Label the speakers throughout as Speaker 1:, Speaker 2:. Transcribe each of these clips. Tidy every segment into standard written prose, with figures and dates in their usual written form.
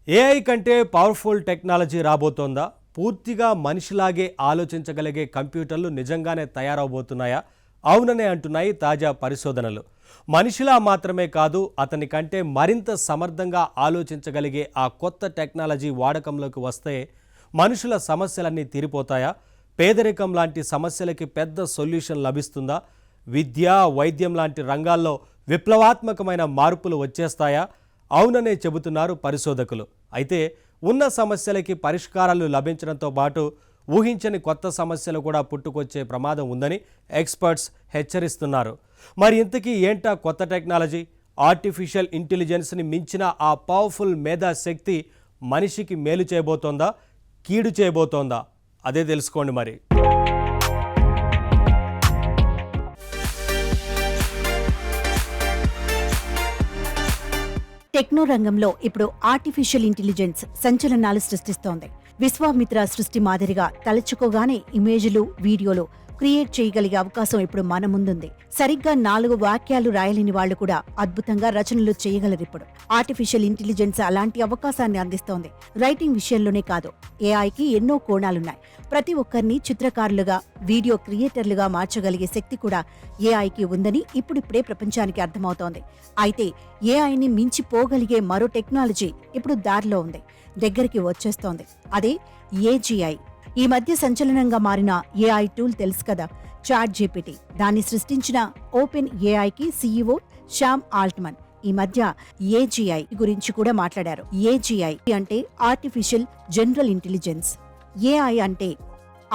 Speaker 1: AI కంటే powerful technology రాబోతోందా? పూర్తిగా మనిషిలాగే ఆలోచించగలిగే కంప్యూటర్లు నిజంగానే తయారవబోతున్నాయా? అవుననే అంటున్నాయి తాజా పరిశోధనలు. మనిషిలా మాత్రమే కాదు, అతని కంటే మరింత సమర్థంగా ఆలోచించగలిగే ఆ కొత్త టెక్నాలజీ వాడకంలోకి వస్తే మనుషుల సమస్యలన్నీ తీరిపోతాయా? పేదరికం లాంటి సమస్యలకి పెద్ద సొల్యూషన్ లభిస్తుందా? విద్య, వైద్యం లాంటి రంగాల్లో విప్లవాత్మకమైన మార్పులు వచ్చేస్తాయా? అవుననే చెబుతున్నారు పరిశోధకులు. అయితే ఉన్న సమస్యలకి పరిష్కారాలు లభించడంతో పాటు ఊహించని కొత్త సమస్యలు కూడా పుట్టుకొచ్చే ప్రమాదం ఉందని ఎక్స్పర్ట్స్ హెచ్చరిస్తున్నారు. మరి ఇంతకీ ఏంటా కొత్త టెక్నాలజీ? ఆర్టిఫిషియల్ ఇంటెలిజెన్స్ని మించిన ఆ పవర్ఫుల్ మేధాశక్తి మనిషికి మేలు చేయబోతోందా, కీడు చేయబోతోందా? అదే తెలుసుకోండి మరి.
Speaker 2: టెక్నో రంగంలో ఇప్పుడు ఆర్టిఫిషియల్ ఇంటెలిజెన్స్ సంచలనాలు సృష్టిస్తోంది. విశ్వామిత్ర సృష్టి మాదిరిగా తలచుకోగానే ఇమేజ్లు, వీడియోలు క్రియేట్ చేయగలిగే అవకాశం ఇప్పుడు మన ముందుంది. సరిగ్గా 4 వాక్యాలు రాయలేని వాళ్లు కూడా అద్భుతంగా రచనలు చేయగలరిప్పుడు. ఆర్టిఫిషియల్ ఇంటెలిజెన్స్ అలాంటి అవకాశాన్ని అందిస్తోంది. రైటింగ్ విషయంలోనే కాదు, ఏఐకి ఎన్నో కోణాలున్నాయి. ప్రతి ఒక్కరిని చిత్రకారులుగా, వీడియో క్రియేటర్లుగా మార్చగలిగే శక్తి కూడా ఏఐకి ఉందని ఇప్పుడిప్పుడే ప్రపంచానికి అర్థమవుతోంది. అయితే ఏఐని మించిపోగలిగే మరో టెక్నాలజీ ఇప్పుడు దారిలో ఉంది, దగ్గరికి వచ్చేస్తోంది. అదే ఏజీఐ. ఈ మధ్య సంచలనంగా మారిన ఏఐ టూల్ తెలుసు కదా, చాట్ జీపీటీ. దాన్ని సృష్టించిన ఓపెన్ ఏఐకి సీఈఓ శ్యామ్ ఆల్ట్మన్ ఈ మధ్య ఏజీఐ గురించి కూడా మాట్లాడారు. ఏజీఐ అంటే ఆర్టిఫిషియల్ జనరల్ ఇంటెలిజెన్స్, ఏఐ అంటే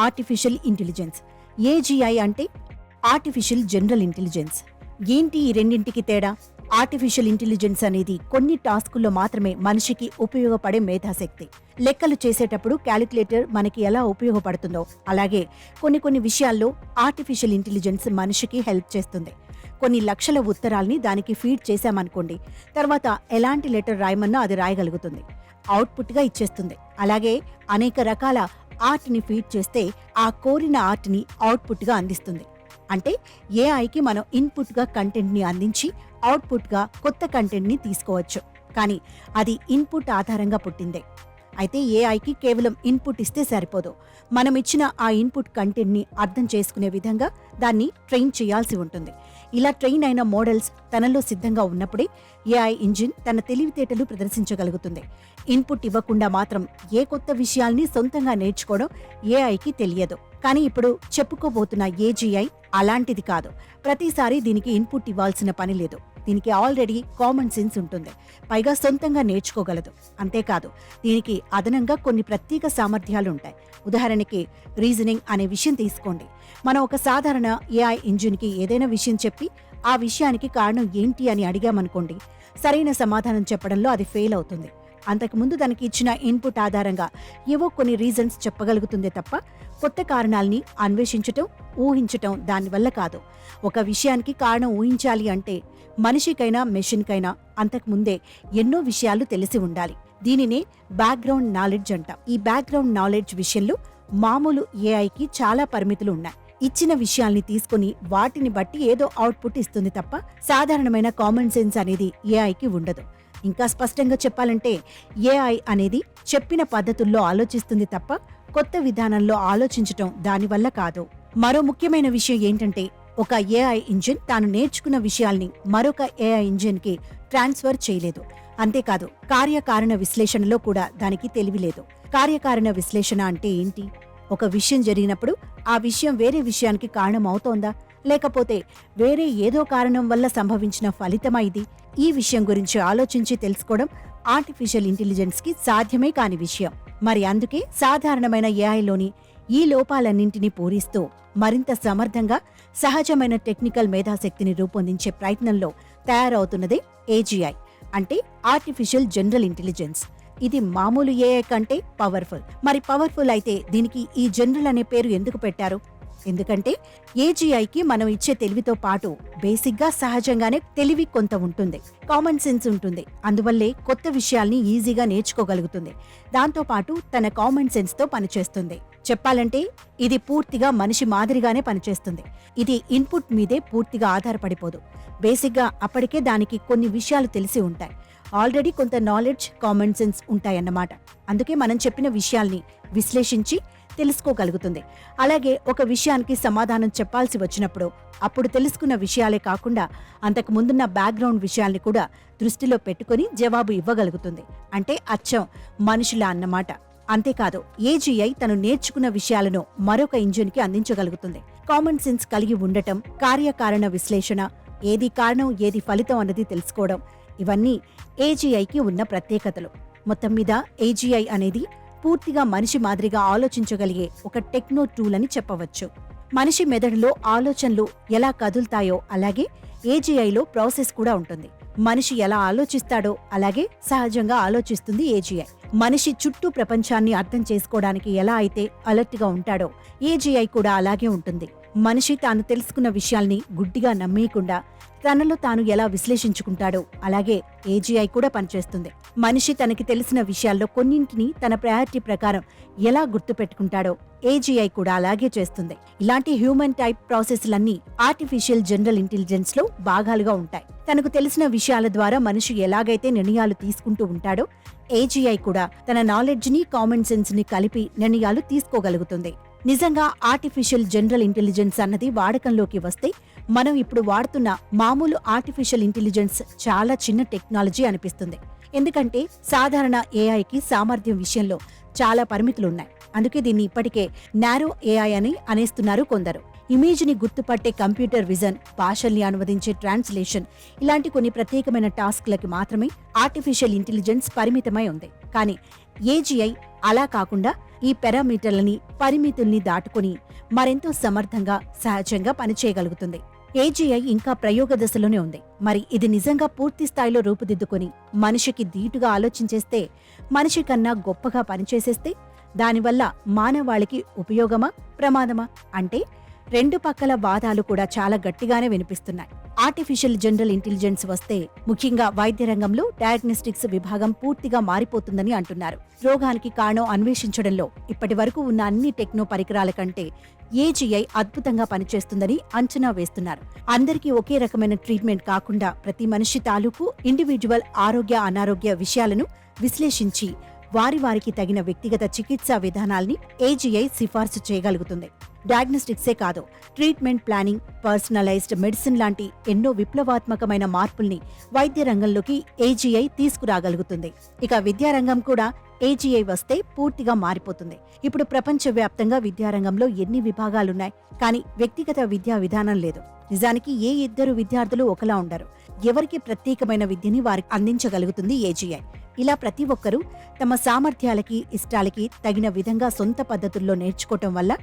Speaker 2: ఆర్టిఫిషియల్ ఇంటెలిజెన్స్, ఏజీఐ అంటే ఆర్టిఫిషియల్ జనరల్ ఇంటెలిజెన్స్. ఏంటి ఈ రెండింటికి తేడా? ఆర్టిఫిషియల్ ఇంటెలిజెన్స్ అనేది కొన్ని టాస్కుల్లో మాత్రమే మనిషికి ఉపయోగపడే మేధాశక్తి. లెక్కలు చేసేటప్పుడు క్యాలిక్యులేటర్ మనకి ఎలా ఉపయోగపడుతుందో అలాగే కొన్ని విషయాల్లో ఆర్టిఫిషియల్ ఇంటెలిజెన్స్ మనిషికి హెల్ప్ చేస్తుంది. కొన్ని లక్షల ఉత్తరాల్ని దానికి ఫీడ్ చేశామనుకోండి, తర్వాత ఎలాంటి లెటర్ రాయమన్నా అది రాయగలుగుతుంది, అవుట్పుట్గా ఇచ్చేస్తుంది. అలాగే అనేక రకాల ఆర్ట్ని ఫీడ్ చేస్తే ఆ కోరిన ఆర్ట్ని అవుట్పుట్గా అందిస్తుంది. అంటే ఏఐకి మనం ఇన్పుట్గా కంటెంట్ని అందించి అవుట్పుట్గా కొత్త కంటెంట్ని తీసుకోవచ్చు. కానీ అది ఇన్పుట్ ఆధారంగా పుట్టిందే. అయితే ఏఐకి కేవలం ఇన్పుట్ ఇస్తే సరిపోదు. మనం ఇచ్చిన ఆ ఇన్పుట్ కంటెంట్ని అర్థం చేసుకునే విధంగా దాన్ని ట్రైన్ చేయాల్సి ఉంటుంది. ఇలా ట్రైన్ అయిన మోడల్స్ తనలో సిద్ధంగా ఉన్నప్పుడే ఏఐ ఇంజిన్ తన తెలివితేటలు ప్రదర్శించగలుగుతుంది. ఇన్పుట్ ఇవ్వకుండా మాత్రం ఏ కొత్త విషయాల్ని సొంతంగా నేర్చుకోవడం ఏఐకి తెలియదు. కానీ ఇప్పుడు చెప్పుకోబోతున్న ఏజీఐ అలాంటిది కాదు. ప్రతిసారి దీనికి ఇన్పుట్ ఇవ్వాల్సిన పని లేదు. దీనికి ఆల్రెడీ కామన్ సెన్స్ ఉంటుంది, పైగా సొంతంగా నేర్చుకోగలదు. అంతేకాదు, దీనికి అదనంగా కొన్ని ప్రత్యేక సామర్థ్యాలు ఉంటాయి. ఉదాహరణకి రీజనింగ్ అనే విషయం తీసుకోండి. మనం ఒక సాధారణ ఏఐ ఇంజిన్కి ఏదైనా విషయం చెప్పి ఆ విషయానికి కారణం ఏంటి అని అడిగామనుకోండి, సరైన సమాధానం చెప్పడంలో అది ఫెయిల్ అవుతుంది. అంతకుముందు దానికి ఇచ్చిన ఇన్పుట్ ఆధారంగా ఏవో కొన్ని రీజన్స్ చెప్పగలుగుతుందే తప్ప కొత్త కారణాల్ని అన్వేషించటం, ఊహించటం దానివల్ల కాదు. ఒక విషయానికి కారణం ఊహించాలి అంటే మనిషికైనా మెషిన్కైనా అంతకుముందే ఎన్నో విషయాలు తెలిసి ఉండాలి. దీనినే బ్యాక్గ్రౌండ్ నాలెడ్జ్ అంటాం. ఈ బ్యాక్గ్రౌండ్ నాలెడ్జ్ విషయంలో మామూలు ఏఐకి చాలా పరిమితులు ఉన్నాయి. ఇచ్చిన విషయాల్ని తీసుకుని వాటిని బట్టి ఏదో అవుట్పుట్ ఇస్తుంది తప్ప సాధారణమైన కామన్ సెన్స్ అనేది ఏఐకి ఉండదు. ఇంకా స్పష్టంగా చెప్పాలంటే ఏఐ అనేది చెప్పిన పద్ధతుల్లో ఆలోచిస్తుంది తప్ప కొత్త విధానంలో ఆలోచించటం దానివల్ల కాదు. మరో ముఖ్యమైన విషయం ఏంటంటే, ఒక ఏఐ ఇంజిన్ తాను నేర్చుకున్న విషయాల్ని మరొక ఏఐ ఇంజిన్ కి ట్రాన్స్ఫర్ చేయలేదు. అంతేకాదు, కార్యకారణ విశ్లేషణలో కూడా దానికి తెలివి లేదు. కార్యకారణ విశ్లేషణ అంటే ఏంటి? ఒక విషయం జరిగినప్పుడు ఆ విషయం వేరే విషయానికి కారణం అవుతోందా, లేకపోతే వేరే ఏదో కారణం వల్ల సంభవించిన ఫలితమా ఇది? ఈ విషయం గురించి ఆలోచించి తెలుసుకోవడం ఆర్టిఫిషియల్ ఇంటెలిజెన్స్ కి సాధ్యమే కాని విషయం. మరి అందుకే సాధారణమైన ఏఐలోని ఈ లోపాలన్నింటినీ పూరిస్తూ మరింత సమర్థంగా సహజమైన టెక్నికల్ మేధాశక్తిని రూపొందించే ప్రయత్నంలో తయారవుతున్నదే ఏజీఐ, అంటే ఆర్టిఫిషియల్ జనరల్ ఇంటెలిజెన్స్. ఇది మామూలు ఏఐ కంటే పవర్ఫుల్. మరి పవర్ఫుల్ అయితే దీనికి ఈ జనరల్ అనే పేరు ఎందుకు పెట్టారు? ఎందుకంటే ఏజీఐకి మనం ఇచ్చే తెలివితో పాటు బేసిక్గా సహజంగానే తెలివి కొంత ఉంటుంది, కామన్ సెన్స్ ఉంటుంది. అందువల్లే కొత్త విషయాల్ని ఈజీగా నేర్చుకోగలుగుతుంది. దాంతోపాటు తన కామన్ సెన్స్తో పనిచేస్తుంది. చెప్పాలంటే ఇది పూర్తిగా మనిషి మాదిరిగానే పనిచేస్తుంది. ఇది ఇన్పుట్ మీదే పూర్తిగా ఆధారపడిపోదు. బేసిక్గా అప్పటికే దానికి కొన్ని విషయాలు తెలిసి ఉంటాయి. ఆల్రెడీ కొంత నాలెడ్జ్, కామన్ సెన్స్ ఉంటాయన్నమాట. అందుకే మనం చెప్పిన విషయాల్ని విశ్లేషించి తెలుసుకోగలుగుతుంది. అలాగే ఒక విషయానికి సమాధానం చెప్పాల్సి వచ్చినప్పుడు అప్పుడు తెలుసుకున్న విషయాలే కాకుండా అంతకు ముందున్న బ్యాక్గ్రౌండ్ విషయాల్ని కూడా దృష్టిలో పెట్టుకుని జవాబు ఇవ్వగలుగుతుంది. అంటే అచ్చం మనుషులా అన్నమాట. అంతేకాదు, ఏజీఐ తను నేర్చుకున్న విషయాలను మరొక ఇంజిన్కి అందించగలుగుతుంది. కామన్ సెన్స్ కలిగి ఉండటం, కార్యకారణ విశ్లేషణ, ఏది కారణం ఏది ఫలితం అన్నది తెలుసుకోవడం, ఇవన్నీ ఏజీఐకి ఉన్న ప్రత్యేకతలు. మొత్తం మీద ఏజీఐ అనేది పూర్తిగా మనిషి మాదిరిగా ఆలోచించగలిగే ఒక టెక్నో టూల్ అని చెప్పవచ్చు. మనిషి మెదడులో ఆలోచనలు ఎలా కదులుతాయో అలాగే ఏజీఐలో ప్రాసెస్ కూడా ఉంటుంది. మనిషి ఎలా ఆలోచిస్తాడో అలాగే సహజంగా ఆలోచిస్తుంది ఏజీఐ. మనిషి చుట్టూ ప్రపంచాన్ని అర్థం చేసుకోవడానికి ఎలా అయితే అలర్ట్ గా ఉంటాడో ఏజీఐ కూడా అలాగే ఉంటుంది. మనిషి తాను తెలుసుకున్న విషయాల్ని గుడ్డిగా నమ్మేయకుండా తనలో తాను ఎలా విశ్లేషించుకుంటాడో అలాగే ఏజీఐ కూడా పనిచేస్తుంది. మనిషి తనకి తెలిసిన విషయాల్లో కొన్నింటిని తన ప్రయారిటీ ప్రకారం ఎలా గుర్తుపెట్టుకుంటాడో ఏజీఐ కూడా అలాగే చేస్తుంది. ఇలాంటి హ్యూమన్ టైప్ ప్రాసెస్లన్నీ ఆర్టిఫిషియల్ జనరల్ ఇంటెలిజెన్స్ లో భాగాలుగా ఉంటాయి. తనకు తెలిసిన విషయాల ద్వారా మనిషి ఎలాగైతే నిర్ణయాలు తీసుకుంటూ ఉంటాడో ఏజీఐ కూడా తన నాలెడ్జ్ ని, కామన్ సెన్స్ ని కలిపి నిర్ణయాలు తీసుకోగలుగుతుంది. నిజంగా ఆర్టిఫిషియల్ జనరల్ ఇంటెలిజెన్స్ అన్నది వాడకంలోకి వస్తే మనం ఇప్పుడు వాడుతున్న మామూలు ఆర్టిఫిషియల్ ఇంటెలిజెన్స్ చాలా చిన్న టెక్నాలజీ అనిపిస్తుంది. ఎందుకంటే సాధారణ ఏఐకి సామర్థ్యం విషయంలో చాలా పరిమితులున్నాయి. అందుకే దీన్ని ఇప్పటికే నారో ఏఐ అని అనేస్తున్నారు కొందరు. ఇమేజ్ ని గుర్తుపట్టే కంప్యూటర్ విజన్, భాషల్ని అనువదించే ట్రాన్స్లేషన్, ఇలాంటి కొన్ని ప్రత్యేకమైన టాస్క్లకి మాత్రమే ఆర్టిఫిషియల్ ఇంటెలిజెన్స్ పరిమితమై ఉంది. కానీ ఏజీఐ అలా కాకుండా ఈ పారామీటర్లని, పరిమితుల్ని దాటుకుని మరెంతో సమర్థంగా, సహజంగా పనిచేయగలుగుతుంది. ఏజీఐ ఇంకా ప్రయోగ దశలోనే ఉంది. మరి ఇది నిజంగా పూర్తి స్థాయిలో రూపుదిద్దుకొని మనిషికి ధీటుగా ఆలోచించేస్తే, మనిషి కన్నా గొప్పగా పనిచేసేస్తే దానివల్ల మానవాళికి ఉపయోగమా, ప్రమాదమా అంటే రెండు పక్కల వాదాలు కూడా చాలా గట్టిగానే వినిపిస్తున్నాయి. ఆర్టిఫిషియల్ జనరల్ ఇంటెలిజెన్స్ వస్తే ముఖ్యంగా వైద్య రంగంలో డయాగ్నోస్టిక్స్ విభాగం పూర్తిగా మారిపోతుందని అంటున్నారు. రోగానికి కారణం అన్వేషించడంలో ఇప్పటి వరకు ఉన్న అన్ని టెక్నో పరికరాల కంటే ఏజీఐ అద్భుతంగా పనిచేస్తుందని అంచనా వేస్తున్నారు. అందరికీ ఒకే రకమైన ట్రీట్మెంట్ కాకుండా ప్రతి మనిషి తాలూకు ఇండివిడ్యువల్ ఆరోగ్య, అనారోగ్య విషయాలను విశ్లేషించి వారికి తగిన వ్యక్తిగత చికిత్సా విధానాల్ని ఏజీఐ సిఫార్సు చేయగలుగుతుంది. డయాగ్నోస్టిక్సే కాదు, ట్రీట్మెంట్ ప్లానింగ్, పర్సనలైజ్డ్ మెడిసిన్ లాంటి ఎన్నో విప్లవాత్మకమైన మార్పుల్ని వైద్య రంగంలోకి ఏజీఐ తీసుకురాగలుగుతుంది. ఇక విద్యారంగం కూడా ఏజీఐ వస్తే పూర్తిగా మారిపోతుంది. ఇప్పుడు ప్రపంచవ్యాప్తంగా విద్యారంగంలో ఎన్ని విభాగాలున్నాయి, కానీ వ్యక్తిగత విద్యా విధానం లేదు. నిజానికి ఏ ఇద్దరు విద్యార్థులు ఒకలా ఉండరు. ఎవరికి ప్రత్యేకమైన విద్యని వారికి అందించగలుగుతుంది ఏజీఐ. ఇలా ప్రతి ఒక్కరూ తమ సామర్థ్యాలకి, ఇష్టాలకి తగిన విధంగా సొంత పద్ధతుల్లో నేర్చుకోవటం వల్ల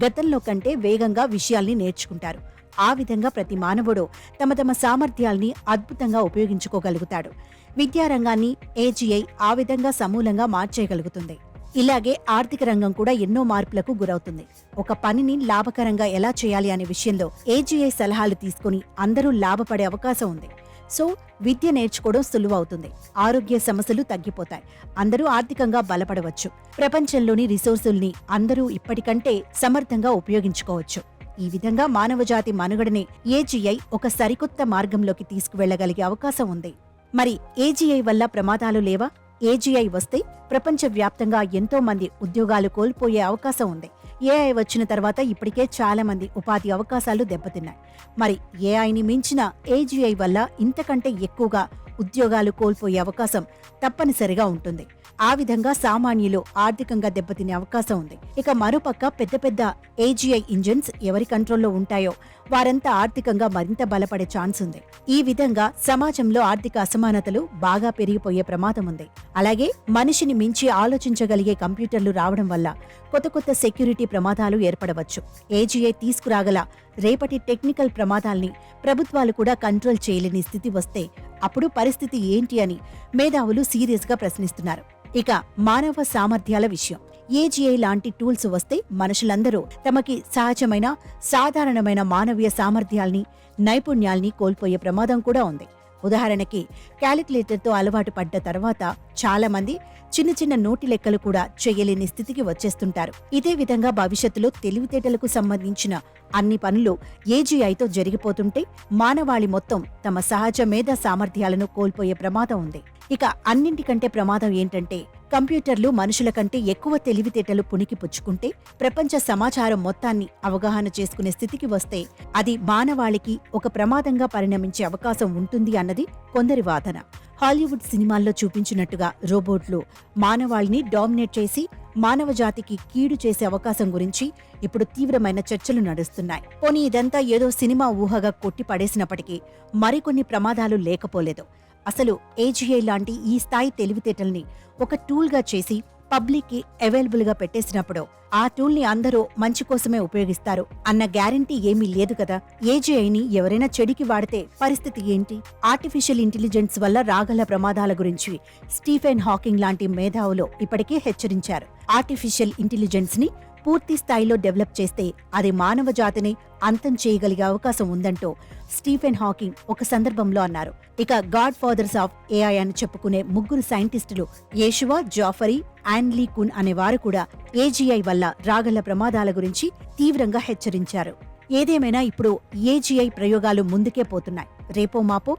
Speaker 2: గతంలో కంటే వేగంగా విషయాల్ని నేర్చుకుంటారు. ఆ విధంగా ప్రతి మానవుడు తమ తమ సామర్థ్యాల్ని అద్భుతంగా ఉపయోగించుకోగలుగుతాడు. విద్యారంగాన్ని ఏజీఐ ఆ విధంగా సమూలంగా మార్చేయగలుగుతుంది. ఇలాగే ఆర్థిక రంగం కూడా ఎన్నో మార్పులకు గురవుతుంది. ఒక పనిని లాభకరంగా ఎలా చేయాలి అనే విషయంలో ఏజీఐ సలహాలు తీసుకుని అందరూ లాభపడే అవకాశం ఉంది. సో విద్య నేర్చుకోవడం సులువవుతుంది. ఆరోగ్య సమస్యలు తగ్గిపోతాయి. అందరూ ఆర్థికంగా బలపడవచ్చు. ప్రపంచంలోని రిసోర్సుల్ని అందరూ ఇప్పటికంటే సమర్థంగా ఉపయోగించుకోవచ్చు. ఈ విధంగా మానవజాతి మనుగడని ఏజీఐ ఒక సరికొత్త మార్గంలోకి తీసుకువెళ్లగలిగే అవకాశం ఉంది. మరి ఏజీఐ వల్ల ప్రమాదాలు లేవా? ఏజీఐ వస్తే ప్రపంచవ్యాప్తంగా ఎంతో మంది ఉద్యోగాలు కోల్పోయే అవకాశం ఉంది. ఏఐ వచ్చిన తర్వాత ఇప్పటికే చాలా మంది ఉపాధి అవకాశాలు దెబ్బతిన్నాయి. మరి ఏఐని మించిన ఏజీఐ వల్ల ఇంతకంటే ఎక్కువగా ఉద్యోగాలు కోల్పోయే అవకాశం తప్పనిసరిగా ఉంటుంది. ఆ విధంగా సామాన్యులు ఆర్థికంగా దెబ్బతినే అవకాశం ఉంది. ఇక మరోపక్క పెద్ద పెద్ద ఏజీఐ ఇంజిన్స్ ఎవరి కంట్రోల్లో ఉంటాయో వారంతా ఆర్థికంగా మరింత బలపడే ఛాన్స్ ఉంది. ఈ విధంగా సమాజంలో ఆర్థిక అసమానతలు బాగా పెరిగిపోయే ప్రమాదం ఉంది. అలాగే మనిషిని మించి ఆలోచించగలిగే కంప్యూటర్లు రావడం వల్ల కొత్త కొత్త సెక్యూరిటీ ప్రమాదాలు ఏర్పడవచ్చు. ఏజీఐ తీసుకురాగల రేపటి టెక్నికల్ ప్రమాదాల్ని ప్రభుత్వాలు కూడా కంట్రోల్ చేయలేని స్థితి వస్తే అప్పుడు పరిస్థితి ఏంటి అని మేధావులు సీరియస్ గా ప్రశ్నిస్తున్నారు. ఇక మానవ సామర్థ్యాల విషయం, ఏజీఐ లాంటి టూల్స్ వస్తే మనుషులందరూ తమకి సహజమైన, సాధారణమైన మానవీయ సామర్థ్యాల్ని, నైపుణ్యాల్ని కోల్పోయే ప్రమాదం కూడా ఉంది. ఉదాహరణకి క్యాలిక్యులేటర్తో అలవాటు పడ్డ తర్వాత చాలా మంది చిన్న చిన్న నోటి లెక్కలు కూడా చేయలేని స్థితికి వచ్చేస్తుంటారు. ఇదే విధంగా భవిష్యత్తులో తెలివితేటలకు సంబంధించిన అన్ని పనులు ఏజీఐతో జరిగిపోతుంటే మానవాళి మొత్తం తమ సహజ మేధా సామర్థ్యాలను కోల్పోయే ప్రమాదం ఉంది. ఇక అన్నింటికంటే ప్రమాదం ఏంటంటే కంప్యూటర్లు మనుషుల కంటే ఎక్కువ తెలివితేటలు పుణికి పుచ్చుకుంటే ప్రపంచ సమాచారం మొత్తాన్ని అవగాహన చేసుకునే స్థితికి వస్తే అది మానవాళికి ఒక ప్రమాదంగా పరిణమించే అవకాశం ఉంటుంది అన్నది కొందరి వాదన. హాలీవుడ్ సినిమాల్లో చూపించినట్టుగా రోబోట్లు మానవాళిని డామినేట్ చేసి మానవ జాతికి కీడు చేసే అవకాశం గురించి ఇప్పుడు తీవ్రమైన చర్చలు నడుస్తున్నాయి. పోనీ ఇదంతా ఏదో సినిమా ఊహగా కొట్టి పడేసినప్పటికీ మరికొన్ని ప్రమాదాలు లేకపోలేదు. అసలు ఏజీఐ లాంటి ఈ స్థాయి తెలివితేటల్ని ఒక టూల్గా చేసి పబ్లిక్కి అవైలబుల్గా పెట్టేసినప్పుడు ఆ టూల్ని అందరూ మంచి కోసమే ఉపయోగిస్తారు అన్న గ్యారంటీ ఏమీ లేదు కదా. ఏజీఐని ఎవరైనా చెడికి వాడితే పరిస్థితి ఏంటి? ఆర్టిఫిషియల్ ఇంటెలిజెన్స్ వల్ల రాగల ప్రమాదాల గురించి స్టీఫెన్ హాకింగ్ లాంటి మేధావులు ఇప్పటికే హెచ్చరించారు. ఆర్టిఫిషియల్ ఇంటెలిజెన్స్ ని పూర్తి స్థాయిలో డెవలప్ చేస్తే అది మానవ జాతిని అంతం చేయగలిగే అవకాశం ఉందంటూ స్టీఫెన్ హాకింగ్ ఒక సందర్భంలో అన్నారు. ఇక గాడ్ ఫాదర్స్ ఆఫ్ ఏఐ అని చెప్పుకునే ముగ్గురు సైంటిస్టులు యేషువా, జాఫరీ, యాన్లీ కున్ అనేవారు కూడా ఏజీఐ వల్ల రాగల ప్రమాదాల గురించి తీవ్రంగా హెచ్చరించారు. ఏదేమైనా ఇప్పుడు ఏజీఐ ప్రయోగాలు ముందుకే పోతున్నాయి. రేపో మాపో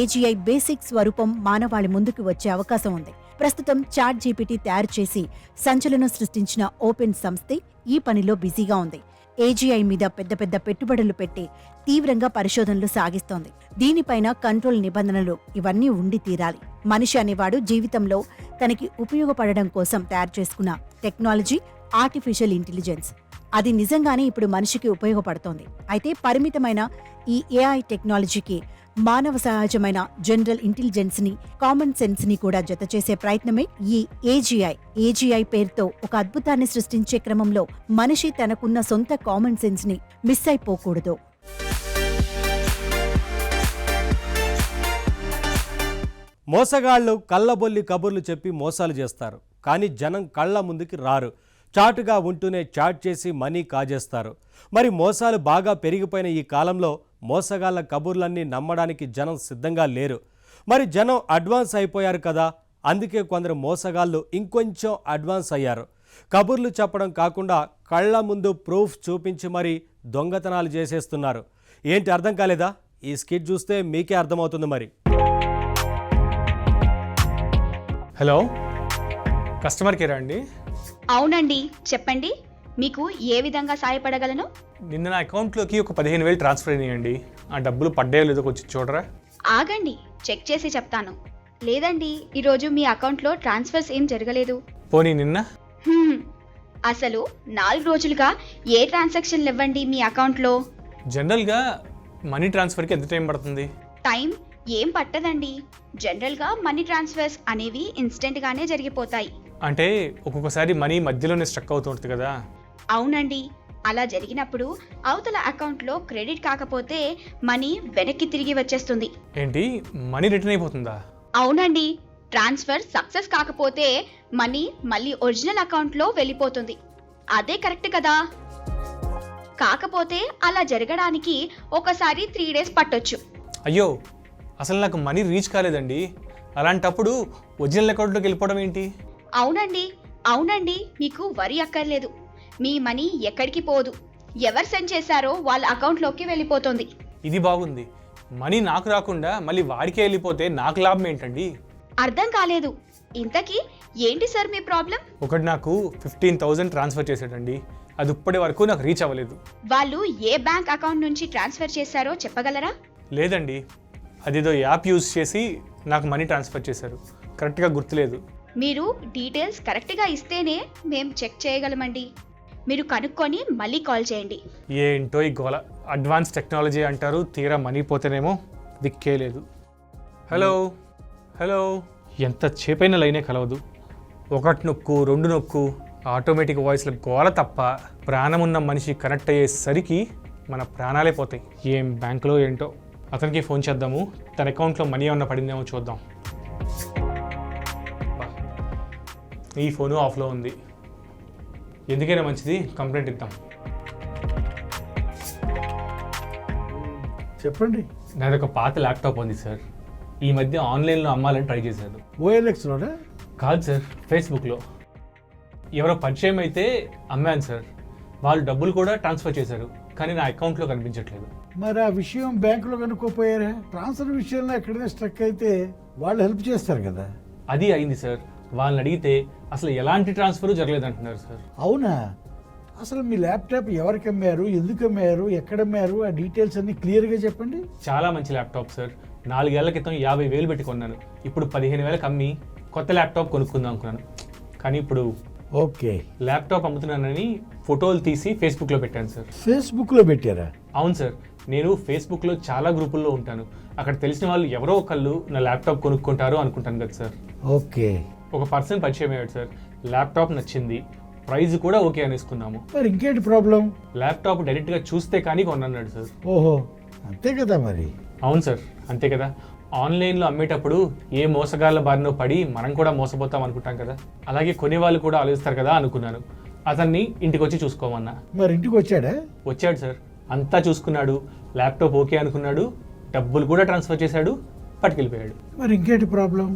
Speaker 2: ఏజీఐ బేసిక్ స్వరూపం మానవాళి ముందుకు వచ్చే అవకాశం ఉంది. ప్రస్తుతం చాట్ జీపీటీ తయారు చేసి సంచలనం సృష్టించిన ఓపెన్ సంస్థే ఈ పనిలో బిజీగా ఉంది. ఏజీఐ మీద పెద్ద పెద్ద పెట్టుబడులు పెట్టి తీవ్రంగా పరిశోధనలు సాగిస్తోంది. దీనిపైన కంట్రోల్ నిబంధనలు ఇవన్నీ ఉండి తీరాలి. మనిషి అనేవాడు జీవితంలో తనకి ఉపయోగపడడం కోసం తయారు చేసుకున్న టెక్నాలజీ ఆర్టిఫిషియల్ ఇంటెలిజెన్స్. అది నిజంగానే ఇప్పుడు మనిషికి ఉపయోగపడుతోంది. అయితే పరిమితమైన ఈ ఏఐ టెక్నాలజీకి మానవ సహజమైన జనరల్ ఇంటెలిజెన్స్ ని, కామన్ సెన్స్ ని కూడా జతచేసే ప్రయత్నమే ఈ ఏజీఐ. ఏజీఐ పేరుతో ఒక అద్భుతాన్ని సృష్టించే క్రమంలో మనిషి తనకున్న సొంత కామన్ సెన్స్ ని మిస్ అయిపోకూడదు.
Speaker 1: మోసగాళ్లు కళ్ళబొల్లి కబుర్లు చెప్పి మోసాలు చేస్తారు. కానీ జనం కళ్ళ ముందుకి రారు. చాటుగా ఉంటూనే చాట్ చేసి మనీ కాజేస్తారు. మరి మోసాలు బాగా పెరిగిపోయిన ఈ కాలంలో మోసగాళ్ల కబుర్లన్నీ నమ్మడానికి జనం సిద్ధంగా లేరు. మరి జనం అడ్వాన్స్ అయిపోయారు కదా, అందుకే కొందరు మోసగాళ్లు ఇంకొంచెం అడ్వాన్స్ అయ్యారు. కబుర్లు చెప్పడం కాకుండా కళ్ళ ముందు ప్రూఫ్ చూపించి మరీ దొంగతనాలు చేసేస్తున్నారు. ఏంటి అర్థం కాలేదా? ఈ స్కిట్ చూస్తే మీకే అర్థమవుతుంది. మరి
Speaker 3: హలో, కస్టమర్ కేరా అండి?
Speaker 4: అవునండి, చెప్పండి, మీకు ఏ విధంగా సాయపడగలను?
Speaker 3: నిన్న నా అకౌంట్లోకి ఒక 15,000 ట్రాన్స్ఫర్ అయినాయండి. ఆ డబ్బులు పడ్డాయో లేదో కొంచెం చూడరా?
Speaker 4: ఆగండి, చెక్ చేసి చెప్తాను. లేదండి, ఈరోజు మీ అకౌంట్లో ట్రాన్స్ఫర్స్ ఏం జరగలేదు.
Speaker 3: పోనీ నిన్న?
Speaker 4: అసలు 4 రోజులుగా ఏ ట్రాన్సాక్షన్లు ఇవ్వండి మీ అకౌంట్లో?
Speaker 3: జనరల్గా మనీ ట్రాన్స్ఫర్కి ఎంత టైం పడుతుంది?
Speaker 4: టైం ఏం పట్టదండి. జనరల్గా మనీ ట్రాన్స్ఫర్స్ అనేవి ఇన్స్టెంట్గానే జరిగిపోతాయి.
Speaker 3: అంటే ఒక్కొక్కసారి మనీ మధ్యలోనే స్ట్రక్ అవుతుంటుంది కదా?
Speaker 4: అవునండి, అలా జరిగినప్పుడు అవతల అకౌంట్లో క్రెడిట్ కాకపోతే మనీ వెనక్కి తిరిగి వచ్చేస్తుంది.
Speaker 3: ఏంటి, మనీ రిటర్న్ అయిపోతుందా?
Speaker 4: అవునండి, ట్రాన్స్ఫర్ సక్సెస్ కాకపోతే మనీ మళ్ళీ ఒరిజినల్ అకౌంట్లో వెళ్ళిపోతుంది. అదే కరెక్ట్ కదా? కాకపోతే అలా జరగడానికి ఒకసారి 3 days పట్టొచ్చు.
Speaker 3: అయ్యో, అసలు నాకు మనీ రీచ్ కాలేదండి. అలాంటప్పుడు ఒరిజినల్ అకౌంట్లోకి వెళ్ళిపోవడం ఏంటి?
Speaker 4: అవునండి, మీకు వరి అక్కర్లేదు. మీ మనీ ఎక్కడికి పోదు. ఎవరు సెండ్ చేశారో వాళ్ళ అకౌంట్లోకి వెళ్ళిపోతుంది.
Speaker 3: ఇది బాగుంది. మనీ నాకు రాకుండా మళ్ళీ వాడికే వెళ్ళిపోతే నాకు లాభం ఏంటండి?
Speaker 4: అర్థం కాలేదు. ఇంతకీ ఏంటి సార్ మీ ప్రాబ్లం?
Speaker 3: ఒకటి నాకు 15,000 ట్రాన్స్ఫర్ చేశాడండి. అది ఇప్పటి వరకు నాకు రీచ్ అవ్వలేదు.
Speaker 4: వాళ్ళు ఏ బ్యాంక్ అకౌంట్ నుంచి ట్రాన్స్ఫర్ చేశారో చెప్పగలరా?
Speaker 3: లేదండి, అదేదో యాప్ యూజ్ చేసి నాకు మనీ ట్రాన్స్ఫర్ చేశారు. కరెక్ట్గా గుర్తులేదు.
Speaker 4: మీరు డీటెయిల్స్ కరెక్ట్గా ఇస్తేనే మేము చెక్ చేయగలమండి. మీరు కనుక్కొని మళ్ళీ కాల్ చేయండి.
Speaker 3: ఏంటో ఈ గోల. అడ్వాన్స్ టెక్నాలజీ అంటారు, తీరా మనీ పోతేనేమో దిక్కే లేదు. హలో, ఎంత చేపైన లైనే కలవదు. 1 నొక్కు 2 నొక్కు ఆటోమేటిక్ వాయిస్ల గోల తప్ప ప్రాణమున్న మనిషి కనెక్ట్ అయ్యేసరికి మన ప్రాణాలే పోతాయి. ఏం బ్యాంకులో ఏంటో. అతనికి ఫోన్ చేద్దాము, తన అకౌంట్లో మనీ ఏమన్నా పడిందేమో చూద్దాం. ఈ ఫోను ఆఫ్లో ఉంది. ఎందుకైనా మంచిది కంప్లైంట్ ఇద్దాం.
Speaker 5: చెప్పండి.
Speaker 3: నాదొక పాత ల్యాప్టాప్ ఉంది సార్. ఈ మధ్య ఆన్లైన్లో అమ్మాలని ట్రై చేశాను.
Speaker 5: ఓఎల్ఎక్స్లోనే?
Speaker 3: కాదు సార్, ఫేస్బుక్లో ఎవరో పరిచయం అయితే అమ్మాను సార్. వాళ్ళు డబ్బులు కూడా ట్రాన్స్ఫర్ చేశారు, కానీ నా అకౌంట్లో కనిపించట్లేదు.
Speaker 5: మరి ఆ విషయం బ్యాంకులో కనుక్కోపోయారా? ట్రాన్స్ఫర్ విషయంలో ఎక్కడైనా స్ట్రక్ అయితే వాళ్ళు హెల్ప్ చేస్తారు కదా.
Speaker 3: అది అయింది సార్. వాళ్ళని అడిగితే అసలు ఎలాంటి ట్రాన్స్ఫర్ జరగలేదంటున్నారు సార్.
Speaker 5: అవునా? అసలు మీ ల్యాప్టాప్ ఎవరికి అమ్మారు, ఎందుకు అమ్మారు, ఎక్కడ అమ్మారు, ఆ డీటెయిల్స్ అన్ని క్లియర్గా చెప్పండి.
Speaker 3: చాలా మంచి ల్యాప్టాప్ సార్. 4 ఏళ్ల క్రితం 50,000 పెట్టి కొన్నాను. ఇప్పుడు 15,000కి అమ్మి కొత్త ల్యాప్టాప్ కొనుక్కుందాం అనుకున్నాను. కానీ ఇప్పుడు
Speaker 5: ఓకే,
Speaker 3: ల్యాప్టాప్ అమ్ముతున్నానని ఫోటోలు తీసి ఫేస్బుక్లో పెట్టాను సార్.
Speaker 5: ఫేస్బుక్లో పెట్టారా?
Speaker 3: అవును సార్. నేను ఫేస్బుక్లో చాలా గ్రూపుల్లో ఉంటాను. అక్కడ తెలిసిన వాళ్ళు ఎవరో ఒకళ్ళు నా ల్యాప్టాప్ కొనుక్కుంటారు అనుకుంటాను కదా సార్.
Speaker 5: ఓకే.
Speaker 3: ఒక పర్సన్ పరిచయం అయ్యాడు సార్. ల్యాప్టాప్ నచ్చింది, ప్రైస్ కూడా ఓకే అనేసుకున్నాము.
Speaker 5: మరి ఇంకేంటి ప్రాబ్లం?
Speaker 3: ల్యాప్టాప్ డైరెక్ట్గా చూస్తే కానీ కొన్నాడు సార్.
Speaker 5: ఓహో, అంతే కదా మరి.
Speaker 3: అవును సార్, అంతే కదా. ఆన్లైన్లో అమ్మేటప్పుడు ఏ మోసగాళ్ళ బారినో పడి మనం కూడా మోసపోతాం అనుకుంటాం కదా, అలాగే కొనేవాళ్ళు కూడా ఆలోచిస్తారు కదా అనుకున్నాను. అతన్ని ఇంటికి వచ్చి చూసుకోమన్నా.
Speaker 5: మరి ఇంటికి వచ్చాడా?
Speaker 3: వచ్చాడు సార్. అంతా చూసుకున్నాడు, ల్యాప్టాప్ ఓకే అనుకున్నాడు, డబ్బులు కూడా ట్రాన్స్ఫర్ చేశాడు, పట్టుకెళ్ళిపోయాడు.
Speaker 5: మరి ఇంకేంటి ప్రాబ్లం?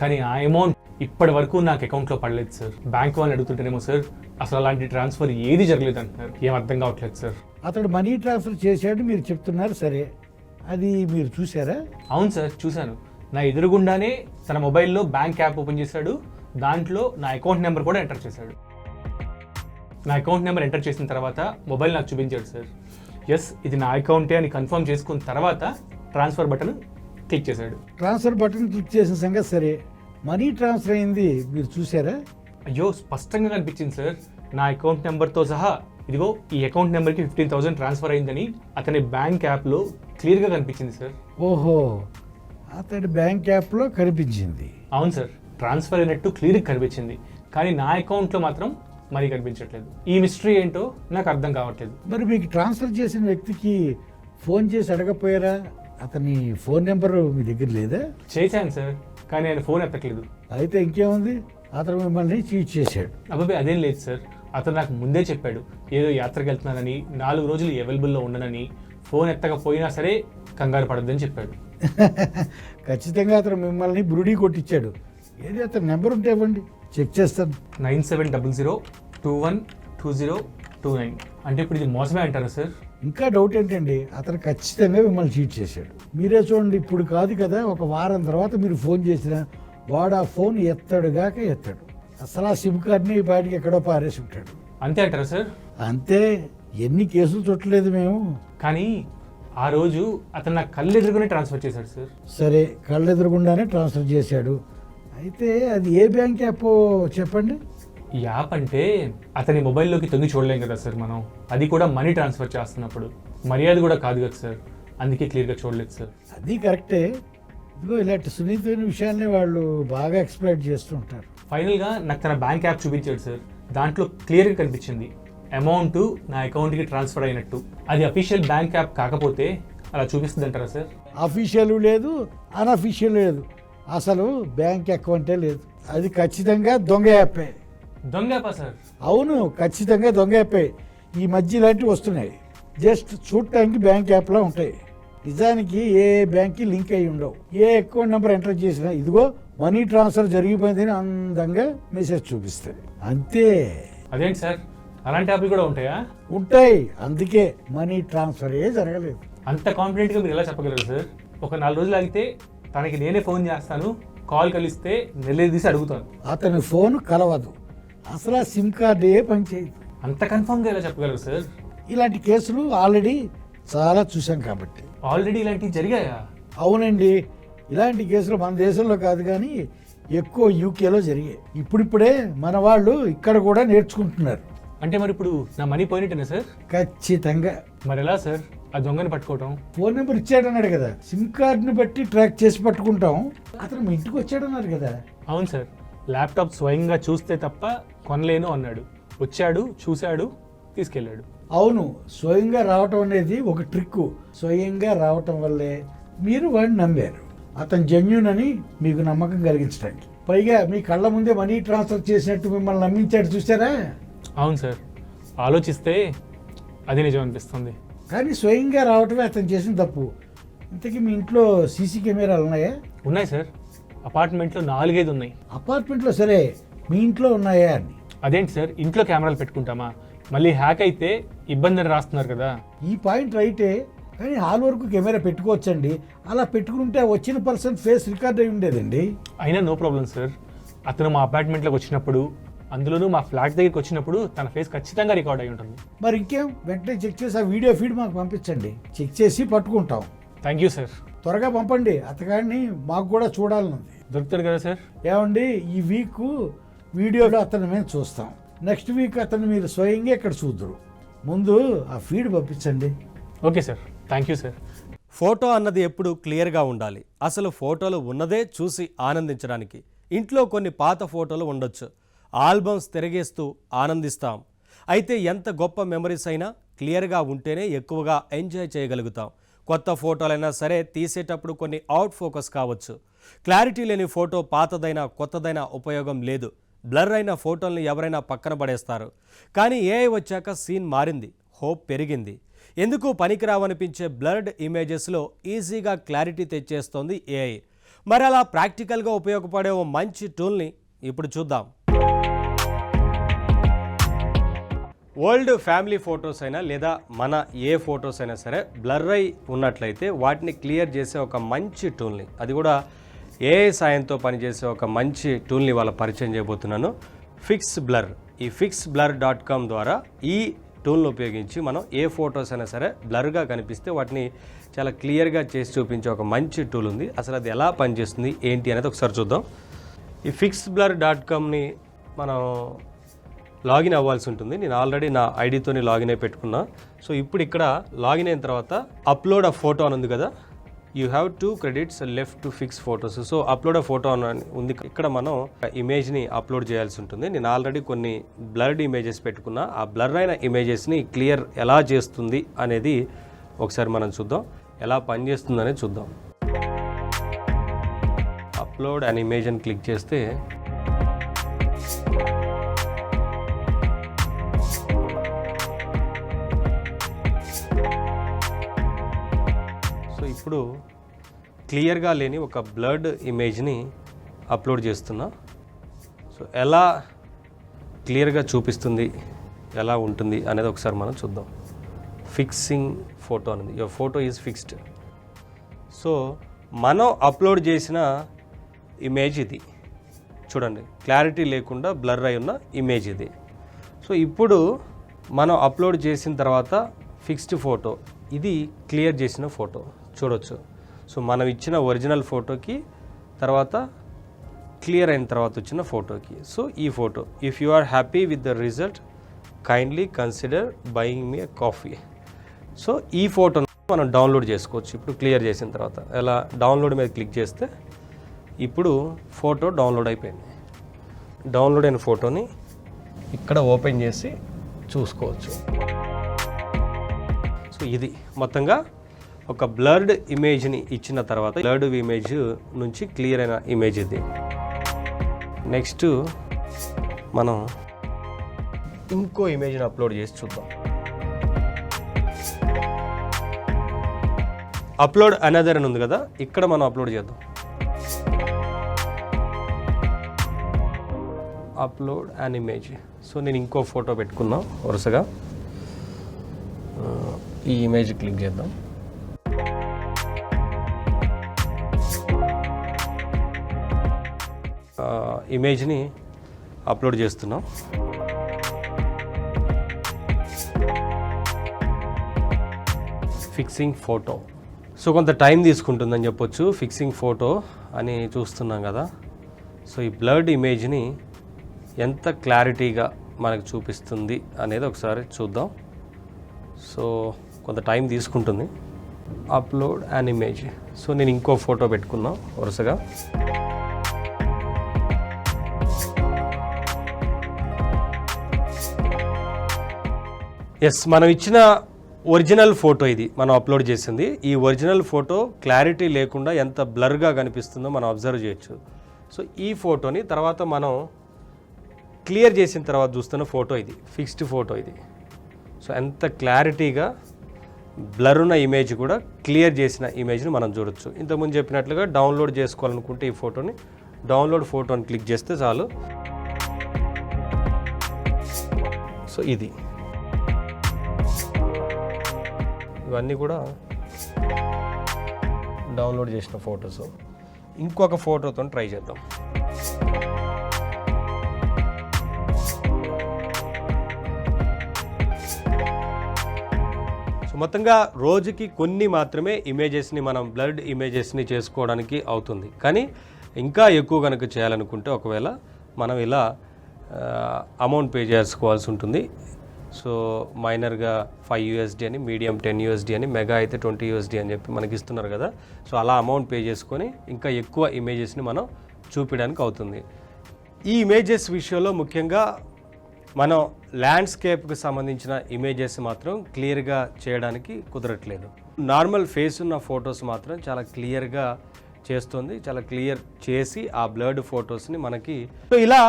Speaker 3: కానీ ఆ అమౌంట్ ఇప్పటి వరకు నాకు అకౌంట్లో పడలేదు సార్. బ్యాంక్ వాళ్ళని అడుగుతుంటేనేమో సార్ అసలు అలాంటి ట్రాన్స్ఫర్ ఏది జరగలేదు అంటున్నారు. ఏం అర్థం కావట్లేదు సార్.
Speaker 5: అతడు మనీ ట్రాన్స్ఫర్ చేశాడు మీరు చెప్తున్నారు, సరే, అది మీరు చూసారా?
Speaker 3: అవును సార్, చూశాను. నా ఎదురుగుండానే తన మొబైల్లో బ్యాంక్ యాప్ ఓపెన్ చేశాడు. దాంట్లో నా అకౌంట్ నెంబర్ కూడా ఎంటర్ చేశాడు. నా అకౌంట్ నెంబర్ ఎంటర్ చేసిన తర్వాత మొబైల్ నాకు చూపించాడు సార్. ఎస్, ఇది నా అకౌంటే అని కన్ఫర్మ్ చేసుకున్న తర్వాత ట్రాన్స్ఫర్ బటన్ క్లిక్ చేశాడు.
Speaker 5: ట్రాన్స్ఫర్ బటన్ క్లిక్ చేసిన సంగతి సరే, మనీ ట్రాన్స్ఫర్ అయింది మీరు చూసారా?
Speaker 3: అయ్యో, స్పష్టంగా కనిపించింది సార్. నా అకౌంట్ నెంబర్తో సహా ఇదిగో ఈ అకౌంట్ నెంబర్కి 15,000 ట్రాన్స్ఫర్ అయిందని అతని బ్యాంక్ యాప్లో క్లియర్గా కనిపించింది సార్.
Speaker 5: ఓహో, అతడి బ్యాంక్ యాప్లో కనిపించింది.
Speaker 3: అవును సార్, ట్రాన్స్ఫర్ అయినట్టు క్లియర్గా కనిపించింది, కానీ నా అకౌంట్లో మాత్రం మనీ కనిపించట్లేదు. ఈ మిస్టరీ ఏంటో నాకు అర్థం కావట్లేదు.
Speaker 5: మరి మీకు ట్రాన్స్ఫర్ చేసిన వ్యక్తికి ఫోన్ చేసి అడగపోయారా? అతని ఫోన్ నెంబర్ మీ దగ్గర లేదా?
Speaker 3: చేశాను సార్, కానీ ఆయన ఫోన్ ఎత్తట్లేదు.
Speaker 5: అయితే ఇంకేముంది, అతను మిమ్మల్ని చీట్ చేశాడు.
Speaker 3: అబ్బాయి అదేం లేదు సార్. అతను నాకు ముందే చెప్పాడు ఏదో యాత్రకు వెళ్తున్నానని, 4 రోజులు అవైలబుల్లో ఉండనని, ఫోన్ ఎత్తకపోయినా సరే కంగారు పడొద్దని చెప్పాడు.
Speaker 5: ఖచ్చితంగా అతను మిమ్మల్ని బురుడీ కొట్టించాడు. ఏది అతని నెంబర్ ఉంటే ఇవ్వండి, చెక్ చేస్తాను.
Speaker 3: 9700212029. అంటే ఇప్పుడు ఇది మోసమే అంటారా సార్?
Speaker 5: ఇంకా డౌట్ ఏంటండి, అతను ఖచ్చితంగా మిమ్మల్ని చీట్ చేశాడు. మీరే చూడండి, ఇప్పుడు కాదు కదా, ఒక వారం తర్వాత మీరు ఫోన్ చేసినా వాడు ఆ ఫోన్ ఎత్తాడుగాక ఎత్తాడు. అసలు ఆ సిమ్ కార్డ్ని బయటికి ఎక్కడో పారేసి ఉంటాడు.
Speaker 3: అంతే అంటారా సార్?
Speaker 5: అంతే, ఎన్ని కేసులు చుట్టలేదు మేము.
Speaker 3: కానీ ఆ రోజు అతను నాకు కళ్ళు ఎదురుగానే ట్రాన్స్ఫర్ చేశాడు సార్.
Speaker 5: సరే, కళ్ళెదురుగుండానే ట్రాన్స్ఫర్ చేశాడు. అయితే అది ఏ బ్యాంక్ యాప్ చెప్పండి.
Speaker 3: ఈ యాప్ అంటే అతని మొబైల్లోకి తొంగి చూడలేం కదా సార్ మనం, అది కూడా మనీ ట్రాన్స్ఫర్ చేస్తున్నప్పుడు. మర్యాద కూడా కాదు కదా సార్, అందుకే క్లియర్గా చూడలేదు సార్.
Speaker 5: అది కరెక్టే. ఇదిగో ఇలాంటి సున్నితమైన విషయాల్ని వాళ్ళు బాగా ఎక్స్ప్లెయిన్ చేస్తుంటారు.
Speaker 3: ఫైనల్గా నాకు తన బ్యాంక్ యాప్ చూపించాడు సార్. దాంట్లో క్లియర్గా కనిపించింది అమౌంట్ నా అకౌంట్కి ట్రాన్స్ఫర్ అయినట్టు. అది అఫీషియల్ బ్యాంక్ యాప్ కాకపోతే అలా చూపిస్తుంది అంటారా సార్?
Speaker 5: అఫీషియల్ లేదు, అన్అఫీషియల్ లేదు, అసలు బ్యాంక్ అకౌంటే లేదు. అది ఖచ్చితంగా దొంగ యాపే.
Speaker 3: దొంగ యాపా సార్?
Speaker 5: అవును, ఖచ్చితంగా దొంగ యాపే. ఈ మధ్య ఇలాంటివి వస్తున్నాయి, జస్ట్ చూడటానికి బ్యాంక్ యాప్లో ఉంటాయి, నిజానికి ఏ బ్యాంక్కి లింక్ అయ్యి ఉండవు. ఏ అకౌంట్ నెంబర్ ఎంటర్ చేసినా ఇదిగో మనీ ట్రాన్స్ఫర్ జరిగిపోయిందని అందంగా మెసేజ్ చూపిస్తుంది, అంతే.
Speaker 3: అదేంటి సార్, అలాంటి యాప్లు కూడా ఉంటాయా?
Speaker 5: ఉంటాయి, అందుకే మనీ ట్రాన్స్ఫరే జరగలేదు.
Speaker 3: అంత కాన్ఫిడెంట్గా మీరు ఎలా చెప్పగలరు సార్? ఒక 4 రోజులు ఆగితే తనకి నేనే ఫోన్ చేస్తాను, కాల్ కలిస్తే నెల్లదీసి అడుగుతాను.
Speaker 5: అతని ఫోన్ కలవదు, అసలు ఆ సిమ్ కార్డే పనిచేయదు.
Speaker 3: అంత కన్ఫర్మ్గా ఎలా చెప్పగలరు సార్?
Speaker 5: ఇలాంటి కేసులు ఆల్రెడీ చాలా చూసాం కాబట్టి.
Speaker 3: ఆల్రెడీ ఇలాంటివి జరిగాయా?
Speaker 5: అవునండి, ఇలాంటి కేసులు మన దేశంలో కాదు కానీ ఎక్కువ యూకేలో జరిగాయి. ఇప్పుడిప్పుడే మన వాళ్ళు ఇక్కడ కూడా నేర్చుకుంటున్నారు.
Speaker 3: అంటే మరి ఇప్పుడు నా మనీ పోయినట్టేనా సార్?
Speaker 5: ఖచ్చితంగా.
Speaker 3: మరి ఎలా సార్ ఆ దొంగని పట్టుకోవటం?
Speaker 5: ఫోన్ నెంబర్ ఇచ్చాడన్నాడు కదా, సిమ్ కార్డుని బట్టి ట్రాక్ చేసి పట్టుకుంటాం. అతను మీ ఇంటికి వచ్చాడన్నారు కదా.
Speaker 3: అవును సార్, ల్యాప్టాప్ స్వయంగా చూస్తే తప్ప కొనలేను అన్నాడు. వచ్చాడు, చూశాడు, తీసుకెళ్ళాడు.
Speaker 5: అవును, స్వయంగా రావటం అనేది ఒక ట్రిక్. స్వయంగా రావటం వల్లే మీరు వాడిని నమ్మారు. అతను జెన్యూన్ అని మీకు నమ్మకం కలిగించడానికి. పైగా మీ కళ్ళ ముందే మనీ ట్రాన్స్ఫర్ చేసినట్టు మిమ్మల్ని నమ్మించాడు, చూసారా?
Speaker 3: అవును సార్, ఆలోచిస్తే అది నిజం అనిపిస్తుంది.
Speaker 5: కానీ స్వయంగా రావటమే అతను చేసిన తప్పు. ఇంతకీ మీ ఇంట్లో సీసీ కెమెరాలు ఉన్నాయా?
Speaker 3: ఉన్నాయి సార్, అపార్ట్మెంట్లో 4-5 ఉన్నాయి.
Speaker 5: అపార్ట్మెంట్లో సరే, మీ ఇంట్లో ఉన్నాయా అని.
Speaker 3: అదేంటి సార్, ఇంట్లో కెమెరాలు పెట్టుకుంటామా? మళ్ళీ హ్యాక్ అయితే ఇబ్బంది అని రాస్తున్నారు కదా.
Speaker 5: ఈ పాయింట్ రైటే, కానీ హాల్ వరకు కెమెరా పెట్టుకోవచ్చండి. అలా పెట్టుకుంటే వచ్చిన పర్సన్ ఫేస్ రికార్డ్ అయి ఉండేదండి.
Speaker 3: అయినా నో ప్రాబ్లం సార్. అతను మా అపార్ట్మెంట్లోకి వచ్చినప్పుడు, అందులోనూ మా ఫ్లాట్ దగ్గరికి వచ్చినప్పుడు తన ఫేస్ ఖచ్చితంగా రికార్డ్ అయి ఉంటుంది.
Speaker 5: మరి ఇంకేం, వెంటనే చెక్ చేసి ఆ వీడియో ఫీడ్ మాకు పంపించండి, చెక్ చేసి పట్టుకుంటాం.
Speaker 3: Thank you sir.
Speaker 5: త్వరగా పంపండి, అతగాడిని మాకు కూడా చూడాలనుంది.
Speaker 3: దొరుకుతాడు కదా సార్?
Speaker 5: ఏమండి, ఈ వీక్ వీడియోలో అతన్ని మేము చూస్తాం, నెక్స్ట్ వీక్ అతన్ని మీరు స్వయంగా ఇక్కడ చూద్దరు. ముందు ఆ ఫీడ్ పంపించండి.
Speaker 3: Okay sir, thank you sir.
Speaker 1: Photo అన్నది ఎప్పుడు క్లియర్గా ఉండాలి. అసలు ఫోటోలు ఉన్నదే చూసి ఆనందించడానికి. ఇంట్లో కొన్ని పాత ఫోటోలు ఉండొచ్చు, ఆల్బమ్స్ తిరిగేస్తూ ఆనందిస్తాం. అయితే ఎంత గొప్ప మెమరీస్ అయినా క్లియర్గా ఉంటేనే ఎక్కువగా ఎంజాయ్ చేయగలుగుతాం. కొత్త ఫోటోలైనా సరే తీసేటప్పుడు కొన్ని అవుట్ ఫోకస్ కావచ్చు. క్లారిటీ లేని ఫోటో పాతదైనా కొత్తదైనా ఉపయోగం లేదు. బ్లర్ అయిన ఫోటోల్ని ఎవరైనా పక్కన పడేస్తారు. కానీ ఏఐ వచ్చాక సీన్ మారింది, హోప్ పెరిగింది. ఎందుకు పనికిరావనిపించే బ్లర్డ్ ఇమేజెస్లో ఈజీగా క్లారిటీ తెచ్చేస్తోంది ఏఐ. మరి అలా ప్రాక్టికల్గా ఉపయోగపడే ఓ మంచి టూల్ని ఇప్పుడు చూద్దాం. ఓల్డ్ ఫ్యామిలీ ఫొటోస్ అయినా లేదా మన ఏ ఫొటోస్ అయినా సరే బ్లర్ అయి ఉన్నట్లయితే వాటిని క్లియర్ చేసే ఒక మంచి టూల్ని, అది కూడా ఏఐ సాయంతో పనిచేసే ఒక మంచి టూల్ని వాళ్ళ పరిచయం చేయబోతున్నాను, ఫిక్స్ బ్లర్. ఈ fixblur.com ద్వారా ఈ టూల్ని ఉపయోగించి మనం ఏ ఫొటోస్ అయినా సరే బ్లర్గా కనిపిస్తే వాటిని చాలా క్లియర్గా చేసి చూపించే ఒక మంచి టూల్ ఉంది. అసలు అది ఎలా పనిచేస్తుంది ఏంటి అనేది ఒకసారి చూద్దాం. ఈ fixblur.comని మనం లాగిన్ అవ్వాల్సి ఉంటుంది. నేను ఆల్రెడీ నా ఐడితోని లాగిన్ అయి పెట్టుకున్నా. సో ఇప్పుడు ఇక్కడ లాగిన్ అయిన తర్వాత అప్లోడ్ అ ఫోటో అని ఉంది కదా, you have 2 credits left to fix photos. So upload a photo అని ఉంది. ఇక్కడ మనం ఇమేజ్ని అప్లోడ్ చేయాల్సి ఉంటుంది. నేను ఆల్రెడీ కొన్ని బ్లర్డ్ ఇమేజెస్ పెట్టుకున్నా. ఆ బ్లర్ అయిన ఇమేజెస్ని క్లియర్ ఎలా చేస్తుంది అనేది ఒకసారి మనం చూద్దాం, ఎలా పనిచేస్తుంది అనేది చూద్దాం. అప్లోడ్ అన్ ఇమేజ్ అని క్లిక్ చేస్తే ఇప్పుడు క్లియర్గా లేని ఒక బ్లర్డ్ ఇమేజ్ని అప్లోడ్ చేస్తున్నా. సో ఎలా క్లియర్గా చూపిస్తుంది, ఎలా ఉంటుంది అనేది ఒకసారి మనం చూద్దాం. ఫిక్సింగ్ ఫోటో అనేది, your photo is fixed. So మనం అప్లోడ్ చేసిన ఇమేజ్ ఇది చూడండి, క్లారిటీ లేకుండా బ్లర్ అయి ఉన్న ఇమేజ్ ఇది. సో ఇప్పుడు మనం అప్లోడ్ చేసిన తర్వాత ఫిక్స్డ్ ఫోటో, ఇది క్లియర్ చేసిన ఫోటో చూడొచ్చు. సో మనం ఇచ్చిన ఒరిజినల్ ఫోటోకి తర్వాత క్లియర్ అయిన తర్వాత వచ్చిన ఫోటోకి. సో ఈ photo, if you are happy with the result kindly consider buying me a coffee. So ఈ ఫోటోను మనం డౌన్లోడ్ చేసుకోవచ్చు. ఇప్పుడు క్లియర్ చేసిన తర్వాత ఎలా డౌన్లోడ్ మీద క్లిక్ చేస్తే ఇప్పుడు ఫోటో డౌన్లోడ్ అయిపోయింది. డౌన్లోడ్ అయిన ఫోటోని ఇక్కడ ఓపెన్ చేసి చూసుకోవచ్చు. సో ఇది మొత్తంగా ఒక బ్లర్డ్ ఇమేజ్ని ఇచ్చిన తర్వాత బ్లర్డ్ ఇమేజ్ నుంచి క్లియర్ అయిన ఇమేజ్ ఇది. నెక్స్ట్ మనం ఇంకో ఇమేజ్ని అప్లోడ్ చేసి చూద్దాం. అప్లోడ్ అనదర్ అని ఉంది కదా, ఇక్కడ మనం అప్లోడ్ చేద్దాం. Upload an image. సో నేను ఇంకో ఫోటో పెట్టుకున్నాం వరుసగా. ఈ ఇమేజ్ క్లిక్ చేద్దాం. ఇమేజ్ని అప్లోడ్ చేస్తున్నాం. Fixing photo. సో కొంత టైం తీసుకుంటుందని చెప్పొచ్చు. ఫిక్సింగ్ ఫోటో అని చూస్తున్నాం కదా. సో ఈ బ్లర్డ్ ఇమేజ్ని ఎంత క్లారిటీగా మనకు చూపిస్తుంది అనేది ఒకసారి చూద్దాం. సో కొంత టైం తీసుకుంటుంది. Upload an image. సో నేను ఇంకో ఫోటో పెట్టుకున్నాం వరుసగా. ఎస్, మనం ఇచ్చిన ఒరిజినల్ ఫోటో ఇది మనం అప్లోడ్ చేసింది. ఈ ఒరిజినల్ ఫోటో క్లారిటీ లేకుండా ఎంత బ్లర్గా కనిపిస్తుందో మనం అబ్జర్వ్ చేయొచ్చు. సో ఈ ఫోటోని తర్వాత మనం క్లియర్ చేసిన తర్వాత చూస్తున్న ఫోటో ఇది, ఫిక్స్డ్ ఫోటో ఇది. సో ఎంత క్లారిటీగా బ్లర్ ఉన్న ఇమేజ్ కూడా క్లియర్ చేసిన ఇమేజ్ని మనం చూడొచ్చు. ఇంతకుముందు చెప్పినట్లుగా డౌన్లోడ్ చేసుకోవాలనుకుంటే ఈ ఫోటోని డౌన్లోడ్ ఫోటోని క్లిక్ చేస్తే చాలు. సో ఇది ఇవన్నీ కూడా డౌన్లోడ్ చేసిన ఫొటోస్. ఇంకొక ఫోటోతో ట్రై చేద్దాం. సో మొత్తంగా రోజుకి కొన్ని మాత్రమే ఇమేజెస్ని మనం బ్లర్డ్ ఇమేజెస్ని చేసుకోవడానికి అవుతుంది. కానీ ఇంకా ఎక్కువ కనుక చేయాలనుకుంటే ఒకవేళ మనం ఇలా అమౌంట్ పే చేసుకోవాల్సి ఉంటుంది. సో మైనర్గా $5 అని, మీడియం $10 అని, మెగా అయితే $20 అని చెప్పి మనకి ఇస్తున్నారు కదా. సో అలా అమౌంట్ పే చేసుకొని ఇంకా ఎక్కువ ఇమేజెస్ని మనం చూపించడానికి అవుతుంది. ఈ ఇమేజెస్ విషయంలో ముఖ్యంగా మనం ల్యాండ్స్కేప్కి సంబంధించిన ఇమేజెస్ మాత్రం క్లియర్గా చేయడానికి కుదరట్లేదు. నార్మల్ ఫేస్ ఉన్న ఫొటోస్ మాత్రం చాలా క్లియర్గా చేస్తుంది. చాలా క్లియర్ చేసి ఆ బ్లర్డ్ ఫొటోస్ని మనకి సో ఇలా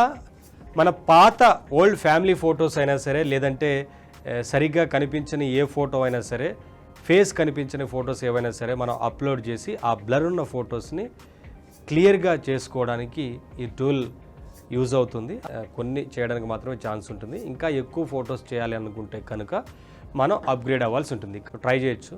Speaker 1: మన పాత ఓల్డ్ ఫ్యామిలీ ఫొటోస్ అయినా సరే, లేదంటే సరిగ్గా కనిపించని ఏ ఫోటో అయినా సరే, ఫేస్ కనిపించని ఫొటోస్ ఏవైనా సరే మనం అప్లోడ్ చేసి ఆ బ్లర్ ఉన్న ఫొటోస్ని క్లియర్గా చేసుకోవడానికి ఈ టూల్ యూజ్ అవుతుంది. కొన్ని చేయడానికి మాత్రమే ఛాన్స్ ఉంటుంది. ఇంకా ఎక్కువ ఫొటోస్ చేయాలి అనుకుంటే కనుక మనం అప్గ్రేడ్ అవ్వాల్సి ఉంటుంది. ట్రై చేయొచ్చు.